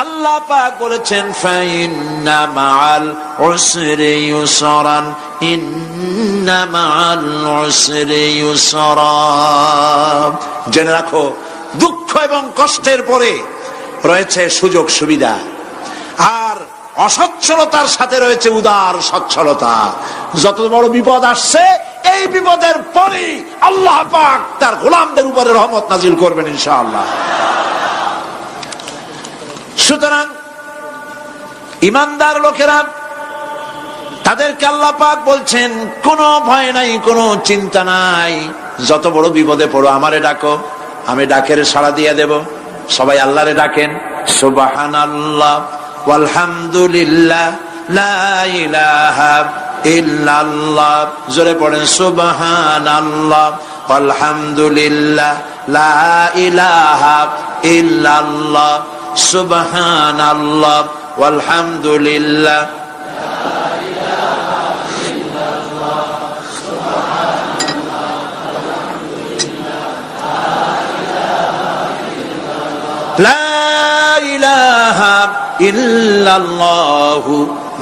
আল্লাহ পাক বলেছেন ফাইন্না মাআল উসরি ইউসরান, ইন্না মাআল উসরি ইউসরা। জেনে রাখো, দুঃখ এবং কষ্টের পরে রয়েছে সুযোগ সুবিধা, আর অসচ্ছলতার সাথে রয়েছে উদার সচ্ছলতা। যত বড় বিপদ আসছে, এই বিপদের পরেই আল্লাহ পাক তার গোলামদের উপরে রহমত নাজিল করবেন ইনশাআল্লাহ। সুতরাং ঈমানদার লোকেরা, তাদেরকে আল্লাহ পাক বলছেন কোনো ভয় নাই, কোনো চিন্তা নাই, যত বড় বিপদে পড়ো আমারে ডাকো, আমি ডাকের সাড়া দিয়ে দেব। সবাই আল্লাহরে ডাকেন, সুবহানাল্লাহ ওয়ালহামদুলিল্লাহ লা ইলাহা ইল্লাল্লাহ। জোরে পড়েন সুবহানাল্লাহ ওয়ালহামদুলিল্লাহ লা ইলাহা ইল্লাল্লাহ, সুবহানাল্লাহ ওয়ালহামদুলিল্লাহ। লা ইলাহা ইল্লাল্লাহু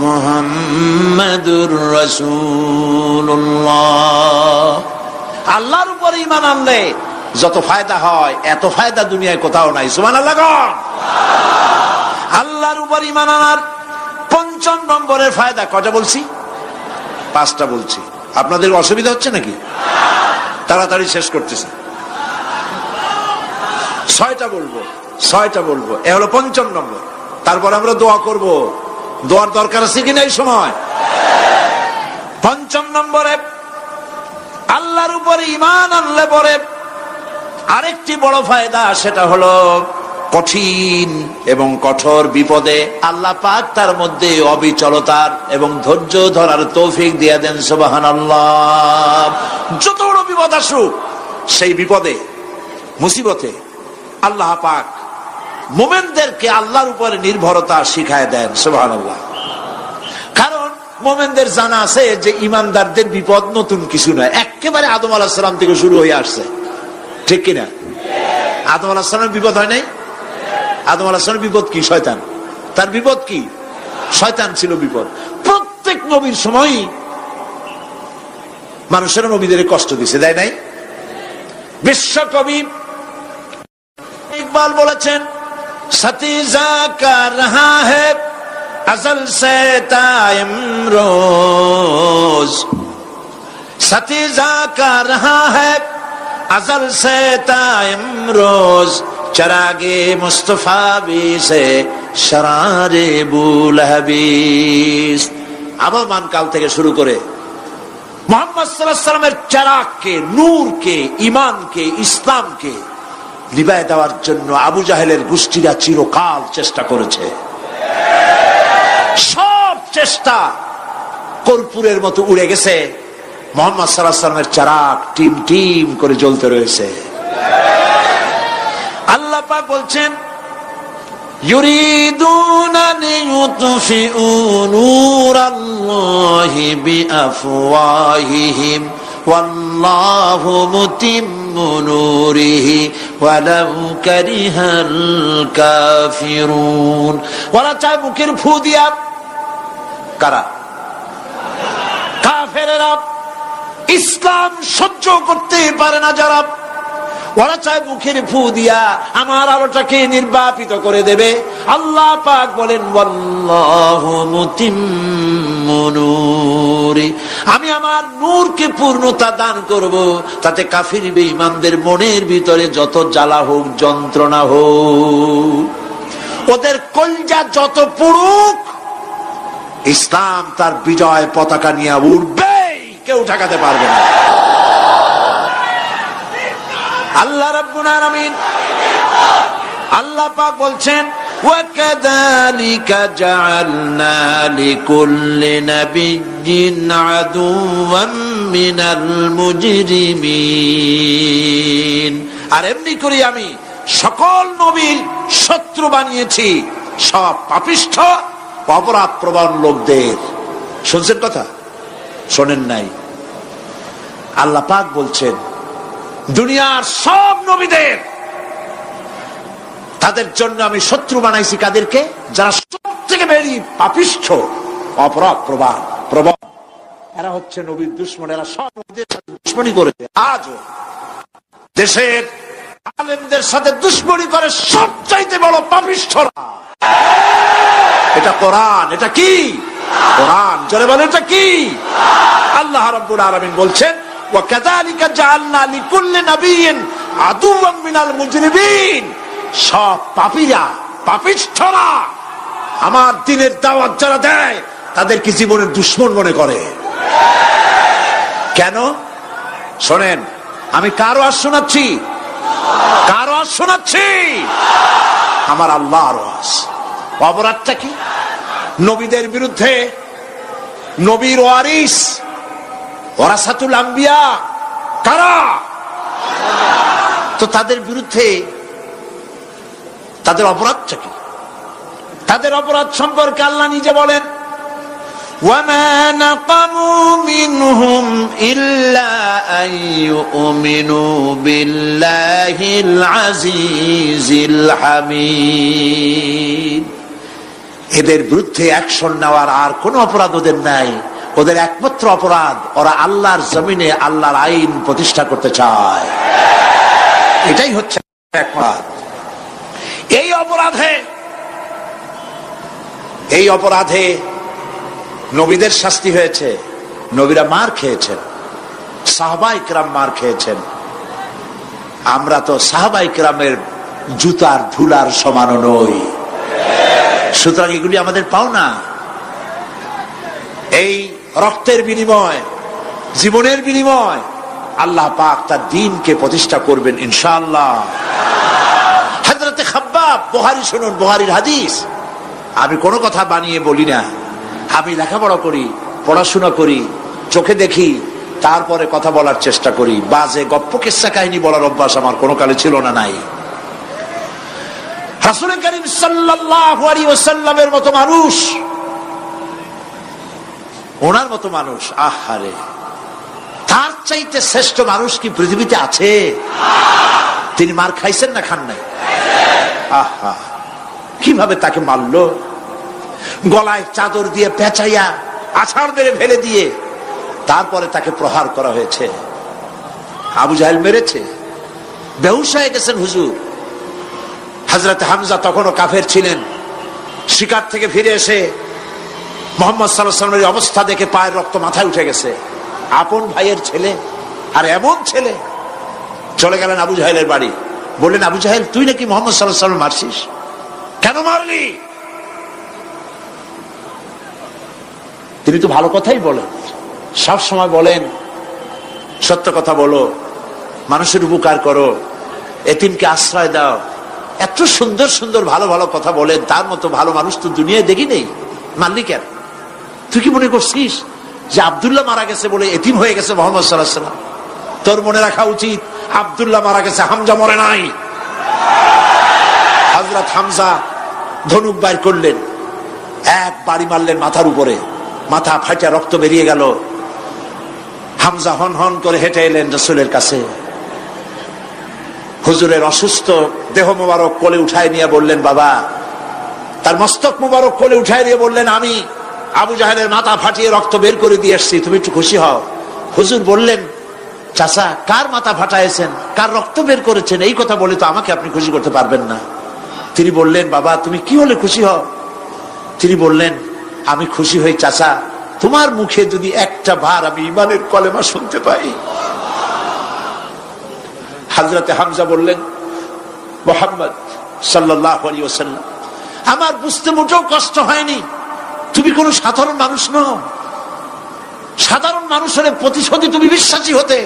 মুহাম্মাদুর রাসূলুল্লাহ। আল্লাহর উপর ঈমান আনলে যত ফায়দা হয়, এত ফায়দা দুনিয়ায় কোথাও নাই। সুবহানাল্লাহ। আল্লাহর উপর ঈমান আনার ৫ম নম্বরের ফায়দা কয়টা বলছি? 5টা বলছি। আপনাদের অসুবিধা হচ্ছে নাকি? তাড়াতাড়ি শেষ করতেছি। 6টা বলবো, 6টা বলবো। এ হলো ৫ম নম্বর। তারপর আমরা দোয়া করব। দোয়ার দরকার আছে কিনা এই সময়? ৫ম নম্বরে আল্লাহর উপরে ঈমান আনলে পরে আরেকটি বড় ফায়দা, সেটা হলো কঠিন এবং কঠোর বিপদে আল্লাহ পাক তার মধ্যে অবিচলতার এবং ধৈর্য ধরার তৌফিক দিয়ে দেন। সুবহানাল্লাহ। যত বড় বিপদ আসুক, সেই বিপদে মুসিবতে আল্লাহ পাক মুমিনদেরকে আল্লাহর উপরে নির্ভরতা শিখায় দেন। সুবহানাল্লাহ। কারণ মুমিনদের জানা আছে যে ঈমানদারদের বিপদ নতুন কিছু নয়, একেবারে আদম আলাইহিস সালাম থেকে শুরু হয়ে আসছে। ঠিক কিনা? আদম আলাইহিস সালামের বিপদ হয় নাই? আদম আলাইহিস সালামের বিপদ কি? শয়তান। তার বিপদ কি? শয়তান ছিল বিপদ। প্রত্যেক নবীর সময় মানুষেরা নবীদের কষ্ট দিছে, দেয় নাই? বিশ্বকবি ইকবাল বলেছেন, সতীজা কা রহা হ্যায় अज़ल से ताइम रोज, सतीजा का रहा है अज़ल से ताइम रोज, चरागे मुस्तफा भी से शरारे बुलहबीस। আবহমান কাল থেকে শুরু করে মুহাম্মদ সাল্লাল্লাহু আলাইহি ওয়াসাল্লামের চারাগকে, নূরকে, ঈমানকে, ইসলামকে নিভায় দেওয়ার জন্য আবু জাহেলের গোষ্ঠীরা চিরকাল চেষ্টা করেছে। সব চেষ্টা কর্পূরের মতো উড়ে গেছে, মুহাম্মদ সাল্লাল্লাহু আলাইহি ওয়াসাল্লামের চারাগ টিম টিম করে জ্বলতে রয়েছে। আল্লাহ পাক বলছেন, ইউরিদুনা লিইউতফিউ নূরাল্লাহি বিআফওয়াহিহিম ওয়াল্লাহু মুতিম্মু নূরিহি ওয়ালাউ কারিহাল কাফিরুন। ওরা চায় মুখের ফু দিয়া, কারা? কাফেরেরা। ইসলাম সহ্য করতে পারে না যারা, ওরা চায় মুখের ফু দিয়া আমার আলোটাকে নির্বাপিত করে দেবে। আল্লাহ পাক বলেন, ওয়াল্লাহু মুতিম্মু নূরি, আমি আমার নূরকে পূর্ণতা দান করব, তাতে কাফির বেঈমানদের মনের ভিতরে যত জ্বালা হোক, যন্ত্রণা হোক, ওদের কলজা যত পুড়ুক, ইসলাম তার বিজয় পতাকা নিয়ে উঠবে, কেউ ঠেকাতে পারবে না। আল্লাহ রাব্বুল আলামিন, আল্লাহ পাক বলছেন, ওয়াকাযালিকা জাআলনা লিকুল্লি নাবিয়্যিন আদুওয়াম মিনাল মুজরিমিন। আর এমনি করে আমি সকল নবীর শত্রু বানিয়েছি সব পাপিষ্ঠ অপরাধ প্রবণ লোকদের। শুনছেন কথা? শোনেন নাই? আল্লাহ পাক বলছেন, দুনিয়ার সব নবীদের তাদের জন্য আমি শত্রু বানাইছি কাদেরকে? যারা সব থেকে বেশি পাপিষ্ঠ, অপরাধ প্রবণ। এরা হচ্ছে নবীর দুশমন। এরা সব নবীদের সাথে দুশমনি করেছে। আজও দেশের আলেমদের সাথে দুশমনি করে সবচাইতে বড় পাপিষ্ঠরা। এটা কোরআন। এটা কি? কোরআন। জোরে বলেন এটা কি? আল্লাহ রাব্বুল আলামিন বলছেন, ওয়া কাযালিকা জাআলনা লিকুল্লি নাবিয়্যিন আদুওয়াম মিনাল মুজরিমিন। সব পাপীরা, পাপিষ্ঠরা আমার দ্বীনের দাওয়াত যারা দেয় তাদেরকে জীবনের দুশমন মনে করে। কেন? শোনেন, আমি কারো আওয়াজ শোনাচ্ছি? কারো আওয়াজ শোনাচ্ছি? আমার আল্লাহর আওয়াজ। অপরাধটা কি? নবীদের বিরুদ্ধে, নবীর ওয়ারিস ওয়ারাসাতুল আম্বিয়া কারা, তো তাদের বিরুদ্ধে তাদের অপরাধটা কি? তাদের অপরাধ সম্পর্কে আল্লাহ নিজে বলেন, ওয়ামা নাকামু মিনহুম ইল্লা আন ইউমিনু বিল্লাহিল আজিজিল হামিদ। এদের বিরুদ্ধে অ্যাকশন নেওয়ার আর কোন অপরাধ ওদের নাই। ওদের একমাত্র অপরাধ, ওরা আল্লাহর জমিনে আল্লাহর আইন প্রতিষ্ঠা করতে চায়। এটাই হচ্ছে অপরাধ। এই অপরাধে নবীদের শাস্তি হয়েছে। নবীরা মার খেয়েছেন, সাহাবায়ে কেরাম মার খেয়েছেন। আমরা তো সাহাবায়ে কেরামের জুতার ধুলার সমানও নই। সুতরাং এগুলি আমাদের পাওনা। এই রক্তের বিনিময়, জীবনের বিনিময় আল্লাহ পাক তার দ্বীনকে প্রতিষ্ঠা করবেন ইনশাআল্লাহ। হযরতে খাব্বাব, বুখারী শুনুন, বুখারীর হাদিস। আমি কোনো কথা বানিয়ে বলি না। আমি লেখাপড়া করি, পড়াশোনা করি, চোখে দেখি, তারপরে কথা বলার চেষ্টা করি। বাজে গপ্প কিস্সা কাহিনী বলার অভ্যাস আমার কোনো কালে ছিল না, নাই। রাসূল করিম সাল্লাল্লাহু আলাইহি ওয়াসাল্লামের মতো মানুষ, ওনার মতো মানুষ, আহারে, তার চাইতে শ্রেষ্ঠ মানুষ কি পৃথিবীতে আছে? তিনি মার খাইছেন না খান নাই? আহা, কিভাবে তাকে মারলো! গলায় চাদর দিয়ে পেঁচাইয়া আছাড় মেরে ফেলে দিয়ে তারপরে তাকে প্রহার করা হয়েছে। আবু জাহেল মেরেছে, বেহুশ হয়ে গেছেন হুজুর। হযরতে হামজা তখনও কাফের ছিলেন। শিকার থেকে ফিরে এসে মুহাম্মদ সাল্লাল্লাহু আলাইহি ওয়াসাল্লামের অবস্থা দেখে পায়ের রক্ত মাথায় উঠে গেছে। আপন ভাইয়ের ছেলে, আর এমন ছেলে। চলে গেলেন আবু জাহেলের বাড়ি, বললেন, আবু জাহেল, তুই নাকি মুহাম্মদ সাল্লাল্লাহু আলাইহি ওয়াসাল্লাম মারছিস? কেন মারলি? তিনি তো ভালো কথাই বলেন, সব সময় বলেন সত্য কথা বলো, মানুষের উপকার করো, এতিমকে আশ্রয় দাও। এত সুন্দর সুন্দর ভালো ভালো কথা বলেন, তার মতো ভালো মানুষ তো দুনিয়ায় দেখি নেই। মারলি কেন? তুই কি মনে করছিস যে আব্দুল্লাহ মারা গেছে বলে এতিম হয়ে গেছে মুহাম্মদ সাল্লাল্লাহু আলাইহি ওয়াসাল্লাম? তোর মনে রাখা উচিত, আব্দুল্লাহ মারা গেছে, হামজা মরে নাই। হযরত হামজা ধনুক বাইর করলেন, এক বাড়ি মারলেন মাথার উপরে, মাথা ফাটা রক্ত বেরিয়ে গেল। হামজা হন হন করে হেঁটে এলেন রাসূলের কাছে। হুজুরের অসুস্থ দেহ মোবারক কোলে উঠায় নিয়ে বললেন, বাবা, তার মস্তক মোবারক কোলে উঠায় নিয়ে বললেন, আমি আবু জাহেলের মাথা ফাটিয়ে রক্ত বের করে দিয়ে এসেছি, তুমি একটু খুশি হও। হুজুর বললেন, চাচা, কার মাথা ফাটাইছেন, কার রক্ত বের করেছেন, এই কথা বলে তো আমাকে আপনি খুশি করতে পারবেন না। তিনি বললেন, বাবা, তুমি কি হলে খুশি হও? তিনি বললেন, আমি খুশি হই চাচা, তোমার মুখে যদি একটা বার আমি ঈমানের কলেমা শুনতে পাই। হযরতে হামজা বললেন, মুহাম্মদ সাল্লাল্লাহু আলাইহি ওয়াসাল্লাম, আমার বুঝতে মোটেও কষ্ট হয়নি, তুমি কোন সাধারণ মানুষ নও। সাধারণ মানুষের প্রতিশোধে তুমি বিশ্বাসী হতে,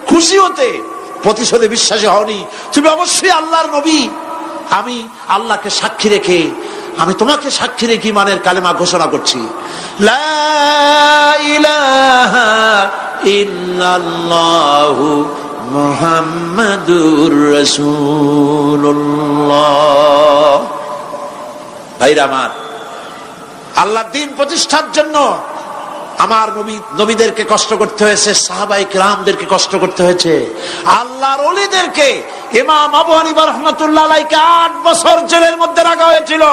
খুশি হতে, প্রতিশোধে বিশ্বাসী হওনি। তুমি অবশ্যই আল্লাহর নবী। আমি আল্লাহকে সাক্ষী রেখে, আমি তোমাকে সাক্ষী রেখে ঈমানের কালেমা ঘোষণা করছি, লা ইলাহা ইল্লাল্লাহু মুহাম্মাদুর রাসূলুল্লাহ। ভাইরা আমার, আল্লাহর দ্বীন প্রতিষ্ঠার জন্য আমার নবীদেরকে কষ্ট করতে হয়েছে, সাহাবায়ে কেরামদেরকে কষ্ট করতে হয়েছে, আল্লাহর ওলিদেরকে, ইমাম আবু হানিফা রাহমাতুল্লাহ আলাইহিকে 8 বছর জেলের মধ্যে রাখা হয়েছিল।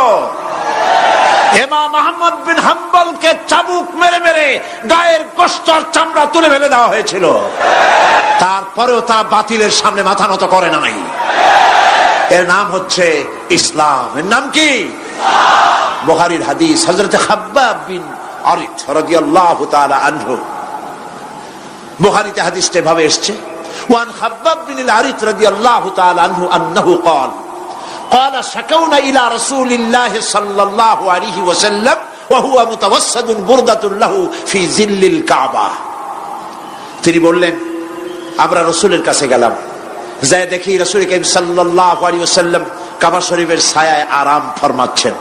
ইমাম আহমদ বিন হাম্বলকে চাবুক মেরে মেরে গায়ের গোশত আর চামড়া তুলে ফেলে দেওয়া হয়েছিল। তারপরেও তা বাতিলের সামনে মাথা নত করে নাই। এর নাম হচ্ছে ইসলাম। এর নাম কি? বুখারীর হাদিস, হযরত খাব্বাব বিন আরিত রাদিয়াল্লাহু তাআলা আনহু, বুখারীতে হাদিসটা এভাবে এসেছে, ওয়ান খাব্বাব বিন আরিত রাদিয়াল্লাহু তাআলা আনহু আন্নাহু قال قال شكونا الى رسول الله صلى الله عليه وسلم وهو متوسد بردة له في ظل الكعبة। তিনি বললেন, আমরা রাসূলের কাছে গেলাম, যাই দেখি রাসূল করিম সাল্লাল্লাহু আলাইহি ওয়াসাল্লাম কাবা শরীফের ছায়ায় আরাম ফরমাচ্ছেন।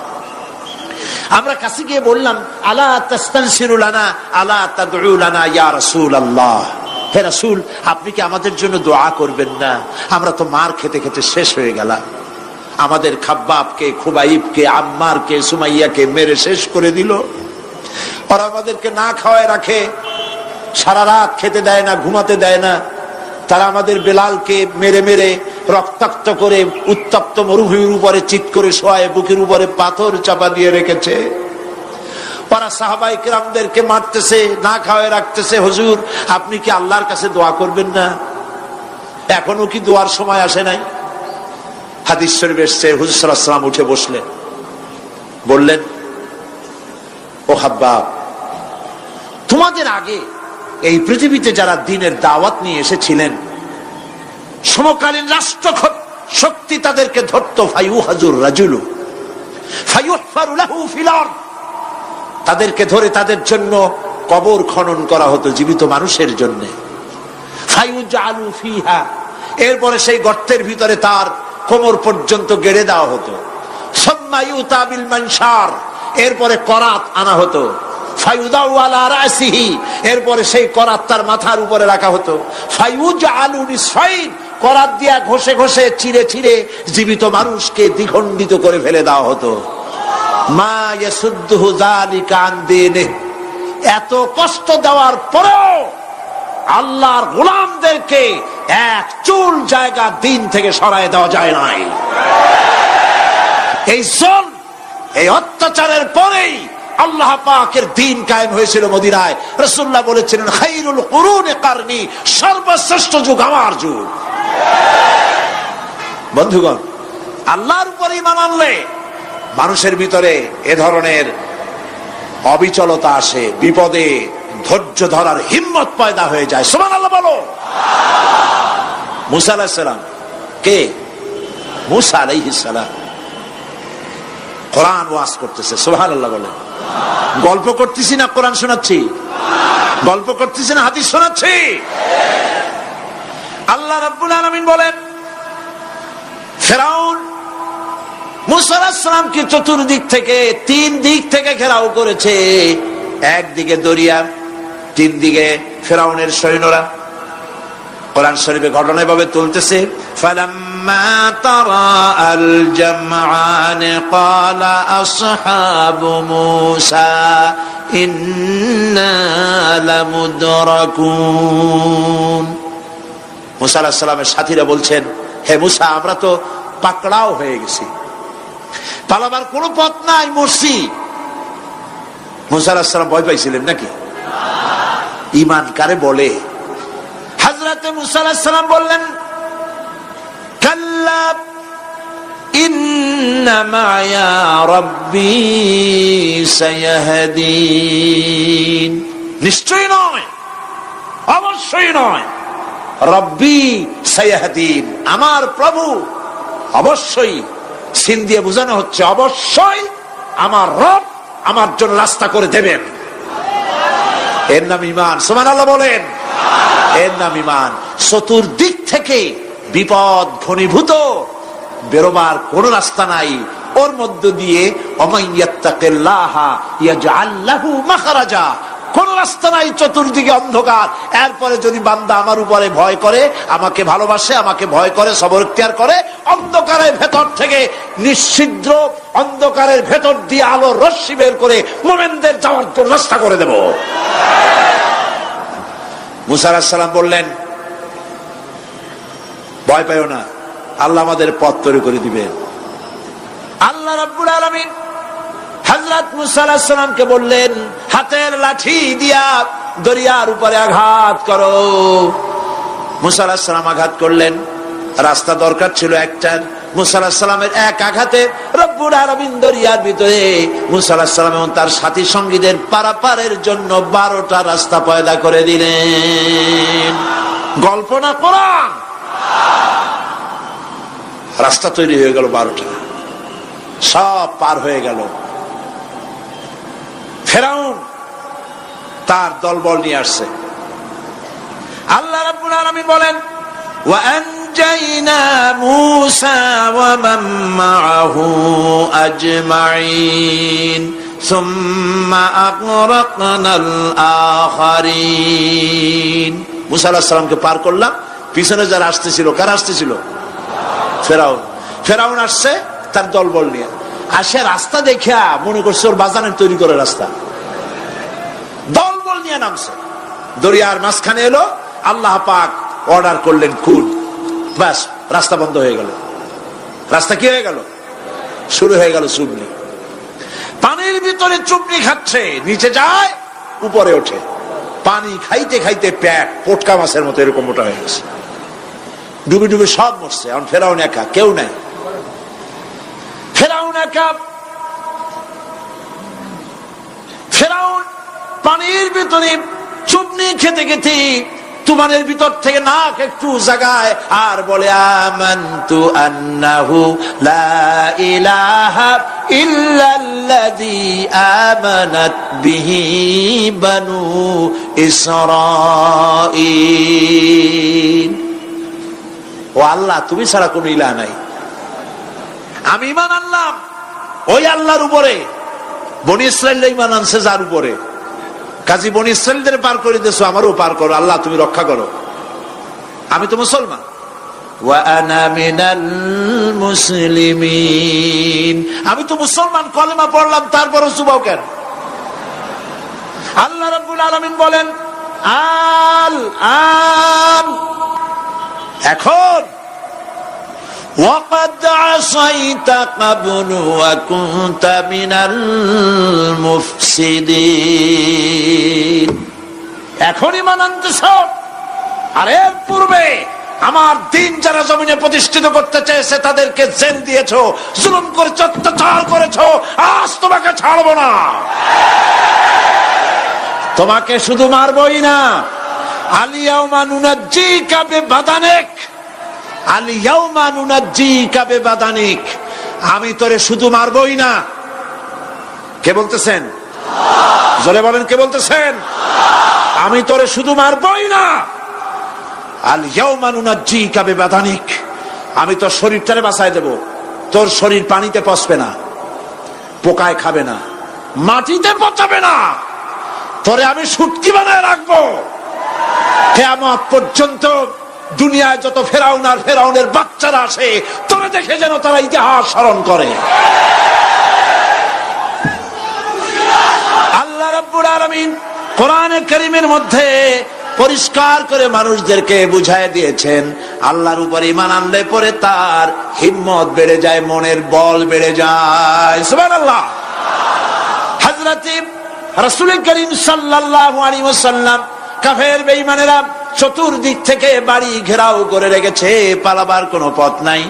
আমরা কাছে গিয়ে বললাম, আলা তাস্তানসিরু লানা আলা তাদউ লানা ইয়া রাসূলুল্লাহ, হে রাসূল, আপনি কি আমাদের জন্য দোয়া করবেন না? আমরা তো মার খেতে খেতে শেষ হয়ে গেলাম। আমাদের খাব্বাবকে, খুবাইবকে, আম্মারকে, সুমাইয়াকে মেরে শেষ করে দিল। আর আমাদেরকে না খাওয়ায় রাখে, সারা রাত খেতে দেয় না, ঘুমাতে দেয় না। তারা আমাদের বেলালকে মেরে মেরে রক্তাক্ত করে উত্তপ্ত মরুভূমির উপরে চিৎ করে শোয়ায়, বুকের উপরে পাথর চাপা দিয়ে রেখেছে। ওরা সাহাবায়ে কেরামদেরকে মারতেছে, না খাওয়ায় রাখতেছে। হুজুর, আপনি কি আল্লাহর কাছে দোয়া করবেন না? এখনো কি দোয়ার সময় আসে নাই? হাদিস শরীফে এসেছে, হুজুর সাল্লাল্লাহু আলাইহি ওয়াসাল্লাম উঠে বসলেন, বললেন, ও খাব্বাব, তোমাদের আগে এই পৃথিবীতে যারা দ্বীনের দাওয়াত নিয়ে এসেছিলেন, সমকালীন রাষ্ট্র শক্তি তাদেরকে ধরত, ফায়ুহাজুর রাজুলু ফায়ুহফারু লাহু ফিল আরদ, তাদেরকে ধরে তাদের জন্য কবর খনন করা হতো জীবিত মানুষের জন্য। ফায়ুজআলু ফিহা, এরপরে সেই গর্তের ভিতরে তার কোমর পর্যন্ত গেড়ে দেওয়া হতো। সুম্মা ইউতা বিল মানশার, এরপরে করাত আনা হতো। ফায়ুদাউ আলা রাসিহি, এরপরে সেই করাত তার মাথার উপরে রাখা হতো। ফায়ুজআলু নিসফাইন, করাত দিয়া ঘষে ঘষে চিরে চিরে জীবিত মানুষকে দ্বিখণ্ডিত করে ফেলে দেওয়া হতো। মা ইয়াসুদ্দুহু যালিকা আন দীনিহি, এত কষ্ট দেওয়ার পরেও আল্লাহর গোলামদেরকে এক চুল জায়গা দিন থেকে সরায় দেওয়া যায় নাই। এই জুলম, এই অত্যাচারের পরেই আল্লাহ পাকের দ্বীন কায়েম হয়েছিল মদিনায়। রাসূলুল্লাহ বলেছিলেন, খায়রুল কুরুনি কারনি, সর্বশ্রেষ্ঠ যুগ আমার যুগ। বন্ধুগণ, আল্লাহর উপর ঈমান আনলে মানুষের ভিতরে এ ধরনের অবিচলতা আসে, বিপদে ধৈর্য ধরার হিম্মত পয়দা হয়ে যায়। সুবহানাল্লাহ বলো। মুসা আলাইহিস সালাম কে? মুসা আলাইহিস সালাম কোরআন ওয়াজ করতেছে। সুবহানাল্লাহ বলে। গল্প করতেছি না কোরআন শোনাচ্ছি? গল্প করতেছি না হাদিস শোনাচ্ছি? আল্লাহ রাব্বুল আলামিন বলেন, ফিরআউন মুসা আলাইহিস সালামকে চতুর্দিক থেকে, 3 দিক থেকে ঘেরাও করেছে। একদিকে দরিয়া, 3 দিকে ফিরআউনের সৈন্যরা। কোরআন শরীফে ঘটনা এভাবে তুলতেছে, ফালাম্মা তারাআল জামআন ক্বালা আসহাবু মূসা ইন্না লামুদরাকুন। মূসা আলাইহিস সালামের সাথীরা বলছেন, হে মূসা, আমরা তো পাকড়াও হয়ে গেছি, পালাবার কোনো পথ নাই, মরছি। মূসা আলাইহিস সালাম ভয় পাইছিলেন নাকি? ঈমান কারে বলে? হযরতে মূসা আলাইহিস সালাম বললেন, কাল্লা ইন্না মা'য়া রাব্বী সায়াহদিন, নিশ্চয় নয়, অবশ্যই নয়, রব্বী সায়াহদিন, আমার প্রভু অবশ্যই, সিন দিয়ে বোঝানো হচ্ছে অবশ্যই আমার রব আমার জন্য রাস্তা করে দেবেন। এর নাম ঈমান। সুবহানাল্লাহ বলেন। এর নাম ঈমান। চতুর্দিক থেকে বিপদ ঘনীভূত, বেরোবার কোন রাস্তা নাই। ওর মধ্য দিয়ে ওমাইয়াত্তাকিল্লাহা ইয়াজআল লাহু মাখরাজা, কোন রাস্তা নাই, চতুর্দিকে অন্ধকার। এরপরে যদি বান্দা আমার উপরে ভয় করে, আমাকে ভালোবাসে, আমাকে ভয় করে, সবর ইখতিয়ার করে, অন্ধকারের ভেতর থেকে নিশ্ছিদ্র অন্ধকারের ভেতর দিয়ে আলোর রশ্মি বের করে মুমিনদের যাওয়ার জন্য রাস্তা করে দেব। মুসা আলাইহিস সালাম বললেন, ভয় পাইও না, আল্লাহ আমাদের পথ তৈরি করে দিবেন। আল্লাহ রাব্বুল আলামিন হযরত মুসা আলাইহিস সালামকে বললেন, হাতের লাঠি দিয়া দরিয়ার উপরে আঘাত করো। মুসা আলাইহিস সালাম আঘাত করলেন। রাস্তা দরকার ছিল একটার। মুসা আলাইহিস সালামের এক আঘাতে রব্বুল আলামিন দরিয়ার ভিতরে মুসা আলাইহিস সালাম এবং তার সাথী সঙ্গীদের পারাপারের জন্য 12টা রাস্তা পয়দা করে দিলেন। গল্প না কোরআন। রাস্তা তৈরি হয়ে গেল 12টা, সব পার হয়ে গেল। ফেরাউন তার দলবল নিয়ে আসছে। আল্লাহ রাব্বুল আলামিন বলেন, ওয়া আনজাইনা মূসা ওয়া মান মাআহু আজমাইন সুম্মা আগরাকনাল আখারিন। মূসা আলাইহিস সালামকে পার করলাম, পিছনে যারা আসতেছিল, কারা আসতেছিল? ফেরাউন। ফেরাউন আসছে তার দলবল নিয়ে। আসে রাস্তা দেখিয়া মনে করছে ওর বাজানের তৈরি করে রাস্তা, দলবল নিয়ে নামছে। দরিয়ার মাঝখানে এলো, আল্লাহ পাক অর্ডার করলেন খুন, ব্যাস রাস্তা বন্ধ হয়ে গেল। রাস্তা কি হয়ে গেল? শুরু হয়ে গেল চুবনি। পানির ভিতরে চুবনি খাচ্ছে, নিচে যায়, উপরে ওঠে। পানি খাইতে খাইতে পেট পটকা মাছের মতো এরকম মোটা হয়ে গেছে। ডুবে ডুবে সব মরছে। এখন ফেরাউন একা, কেউ নাই। ফেরাউন একা। ফেরাউন পানির ভিতরে চুবনি খেতে খেতে তুমানের ভিতর থেকে নাক একটু জাগায় আর বলে, আমানতু আন্নাহু লা ইলাহা ইল্লাল্লাযী আমানাত বিহি বানু ইসরাঈল। ও আল্লাহ, তুমি ছাড়া কোনো ইলাহ নাই। আমি ঈমান আনলাম ওই আল্লাহর উপরে। বনি ইসরাঈল ঈমান আনছে যার উপরে। কাজী বনি ইসরাঈলদের পার করে দিয়েছো, আমারও পার করো। আল্লাহ তুমি রক্ষা করো। আমি তো মুসলমান। ওয়া আনা মিনাল মুসলিমিন। আমি তো মুসলমান, কলেমা পড়লাম, তারপরও চুবাও কেন? আল্লাহ রাব্বুল আলামিন বলেন, এখন وَقَدْ عَصَيْتَ قَبْلُ وَكُنْتَ مِنَ الْمُفْسِدِينَ। এখন ঈমান আনতেছ, আর এর পূর্বে আমার দিন যারা জমিনে প্রতিষ্ঠিত করতে চেয়েছে তাদেরকে জেল দিয়েছো, জুলুম করেছো, অত্যাচার করেছো। আজ তোমাকে ছাড়বো না। তোমাকে শুধু মারবই না, আল-ইয়াওমা নুনাজ্জিকা বিবাদানিক, আল-ইয়াওমা নুনাজ্জিকা বিবাদানিক। আমি তোরে শুধু মারবই না। কে বলতেছেন? জোরে বলেন, কে বলতেছেন? আমি তোরে শুধু মারবই না, আল-ইয়াওমা নুনাজ্জিকা বিবাদানিক। আমি তোর শরীরটারে বাঁচায় দেব। তোর শরীর পানিতে পচবে না, পোকায় খাবে না, মাটিতে পচাবে না। তোরে আমি শুটকি বানায় রাখবো। কিয়ামত পর্যন্ত দুনিয়ায় যত ফেরাউন আর ফেরাউনের বাচ্চারা আসে, তোরে দেখে যেন তারা ইতিহাস স্মরণ করে। আল্লাহ রাব্বুল আলামিন কোরআনে কারীমের মধ্যে পরিষ্কার করে মানুষদেরকে বুঝায় দিয়েছেন, আল্লাহর উপর ঈমান আনলে পরে তার হিম্মত বেড়ে যায়, মনের বল বেড়ে যায়। সুবহানাল্লাহ। হযরত রাসূল করিম সাল্লাল্লাহু আলাইহি ওয়াসাল্লাম কাফের বেঈমানেরা চতুর্দিক থেকে বাড়ি ঘেরাও করে রেখেছে, পালাবার কোনো পথ নাই।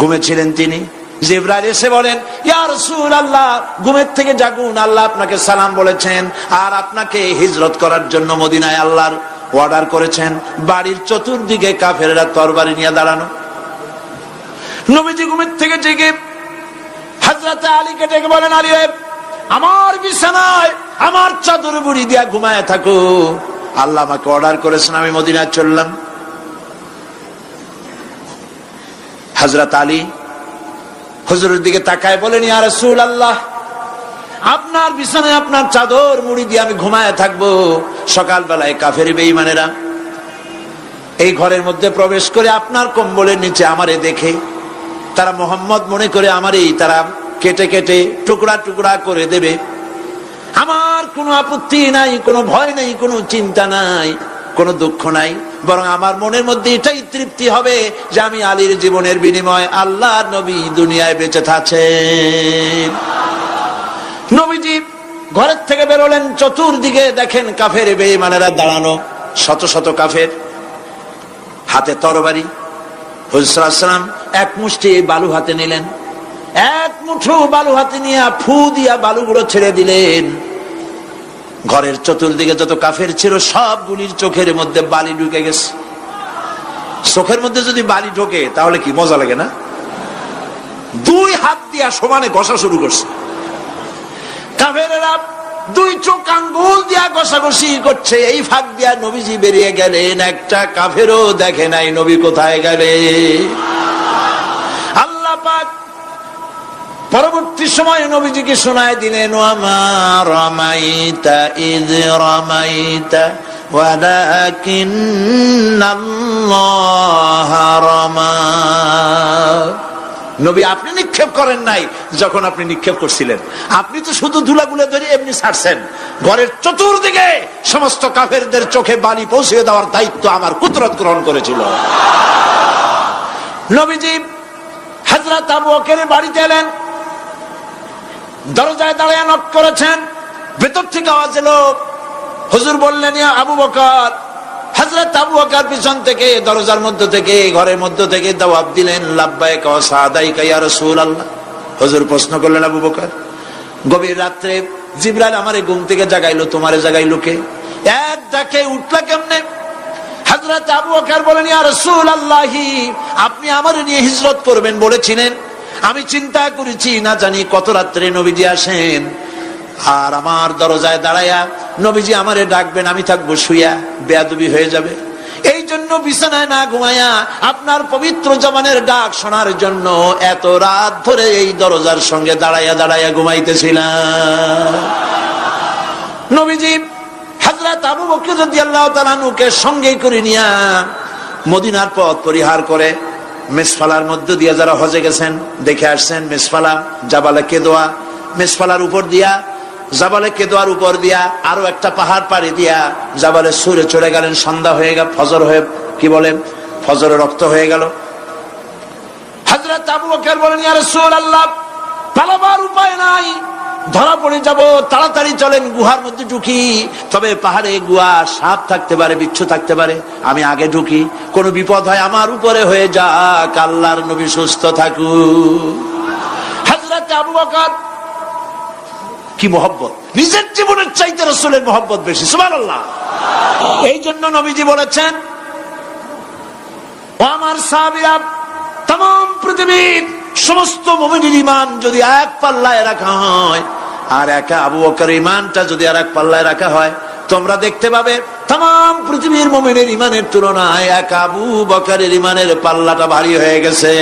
ঘুমেছিলেন তিনি। জিবরাইল এসে বলেন, ইয়া রাসূলুল্লাহ, ঘুমের থেকে জাগুন, আল্লাহ আপনাকে সালাম বলেছেন আর আপনাকে হিজরত করার জন্য মদিনায় আল্লাহর অর্ডার করেছেন। বাড়ির চতুর্দিকে কাফেররা তরবারি নিয়ে দাঁড়ানো। নবীজি ঘুমের থেকে জেগে হযরত আলীকে ডেকে বলেন, আলী রে, আমার বিছানায় আমার চাদর মুড়ি দিয়া ঘুমায় থাকো। আল্লাহ আমাকে অর্ডার করেছেন, আমি মদিনায় চললাম। হযরত আলী হুজুরের দিকে তাকায় বলেন, ইয়া রাসূলুল্লাহ, আপনার বিছানায় আপনার চাদর মুড়ি দিয়ে আমি ঘুমায় থাকবো। সকালবেলায় কাফের বেঈমানেরা এই ঘরের মধ্যে প্রবেশ করে আপনার কম্বলের নিচে আমারে দেখে তারা মোহাম্মদ মনে করে আমারই তারা কেটে কেটে টুকরা টুকরা করে দেবে। আমার কোনো আপত্তি নাই, কোনো ভয় নাই, কোনো চিন্তা নাই, কোনো দুঃখ নাই, বরং আমার মনের মধ্যে এটাই তৃপ্তি হবে যে আমি আলীর জীবনের বিনিময়ে আল্লাহর নবী দুনিয়ায় বেঁচে থাকেন। নবীজি ঘরের থেকে বেরোলেন, চতুর্দিকে দেখেন কাফের বেঈমানেরা দাঁড়ানো, শত শত কাফের, হাতে তরবারি। হুজুর সাল্লাল্লাহু আলাইহি ওয়াসাল্লাম এক মুষ্টি বালু হাতে নিলেন, এক মুঠো বালু হাতে নিয়ে ফু দিয়া বালুগুলো ছেড়ে দিলেন। ঘরের চতুর্দিকে যত কাফের ছিল সবগুলির চোখের মধ্যে বালি ঢুকে গেছে। চোখের মধ্যে যদি বালি ঢোকে তাহলে কি মজা লাগে না? দুই হাত দিয়া সমানে ঘষা শুরু করছে কাফেরেরা, দুই চোখ আঙ্গুল দিয়া ঘষাঘষি করছে। এই ফাঁক দিয়া নবীজি বেরিয়ে গেলেন, একটা কাফেরও দেখে নাই নবী কোথায় গেলে। আল্লাহ পাক পরবর্তী সময়ে নবীজিকে শোনায় দিলেন, ওয়ামা রামাইতা ইয রামাইতা ওয়ালাকিন্নাল্লাহ রামা। নবী আপনি নিক্ষেপ করেন নাই যখন আপনি নিক্ষেপ করছিলেন, আপনি তো শুধু ধুলাগুলো ধরে এমনি ছাড়ছেন। ঘরের চতুর্দিকে সমস্ত কাফেরদের চোখে বালি পৌঁছে দেওয়ার দায়িত্ব আমার কুদরত গ্রহণ করেছিল। নবীজি হযরত আবু বকরের বাড়িতে এলেন, দরজায় দাঁড়িয়ে নক করেছেন, ভেতর থেকে আওয়াজ এলো। হুজুর বললেন, ইয়া আবু বকর। হযরত আবু বকর পিছন থেকে দরজার মধ্য থেকে ঘরের মধ্য থেকে জবাব দিলেন, লাব্বাইকা ওয়া সাদাইকা ইয়া রাসূলুল্লাহ। হুজুর প্রশ্ন করলেন, আবু বকর, গভীর রাত্রে জিবরাইল আমারে ঘুম থেকে জাগাইলো, তোমারে জাগাইলো কে? এক ডাকে উঠলা কেমনে? হযরত আবু বকর বলেন, ইয়া রাসূলুল্লাহ, আপনি আমারে নিয়ে হিজরত করবেন বলেছিলেন, আমি চিন্তা করেছি না জানি কত রাত্রে নবীজি আসেন, আর আমার দরজায় দাঁড়ায়া নবীজি আমারে ডাকবেন, আমি থাকবো শুয়া, বেয়াদবি হয়ে যাবে। এই জন্য বিছানায় না ঘুমায়া আপনার পবিত্র জবানের ডাক শোনার জন্য এত রাত ধরে এই দরজার সঙ্গে দাঁড়ায়া দাঁড়ায়া ঘুমাইতেছিলাম। নবীজি হযরত আবু বকর রাদিয়াল্লাহু তাআলা আনহুকে সঙ্গে করে নিয়া মদিনার পথ পরিহার করে মেসফালার মধ্য দিয়ে, যারা হজে গেছেন দেখে আসছেন, মেসফালা জাবালে কেদোয়া, মেসফালার উপর দিয়া জাবালে কেদোয়ার উপর দিয়া আরো একটা পাহাড় পাড়ি দিয়া জাবালে সুরে চলে গেলেন। সন্ধ্যা হয়ে গেল, ফজর হয়ে কি বলেন, ফজরে রক্ত হয়ে গেল। হযরত আবু বকর বলেন, ইয়া রাসূলুল্লাহ, পালাবার উপায় নাই, ধরা পড়ে যাব, তাড়াতাড়ি চলেন, গুহার মধ্যে ঢুকি। তবে পাহাড়ে গুহা, সাপ থাকতে পারে, বিচ্ছু থাকতে পারে, আমি আগে ঢুকি, কোনো বিপদ হয় আমার উপরে হয়ে যাক, আল্লাহর নবী সুস্থ থাকুক। হযরত আবু বকর কি মহব্বত, নিজের জীবনের চাইতে রাসূলের মহব্বত বেশি, সুবহানাল্লাহ। এই জন্য নবীজি বলেছেন, ও আমার সাহাবীরা, तमाम পৃথিবীর সমস্ত মুমিনের ঈমান যদি এক পাল্লায় রাখা হয়, আর একা আবু বকরের ঈমানটা যদি আর এক পাল্লায় রাখা হয়, তোমরা দেখতে পাবে तमाम পৃথিবীর মুমিনের ঈমানের তুলনায় একা আবু বকরের ঈমানের পাল্লাটা ভারী হয়ে গেছে।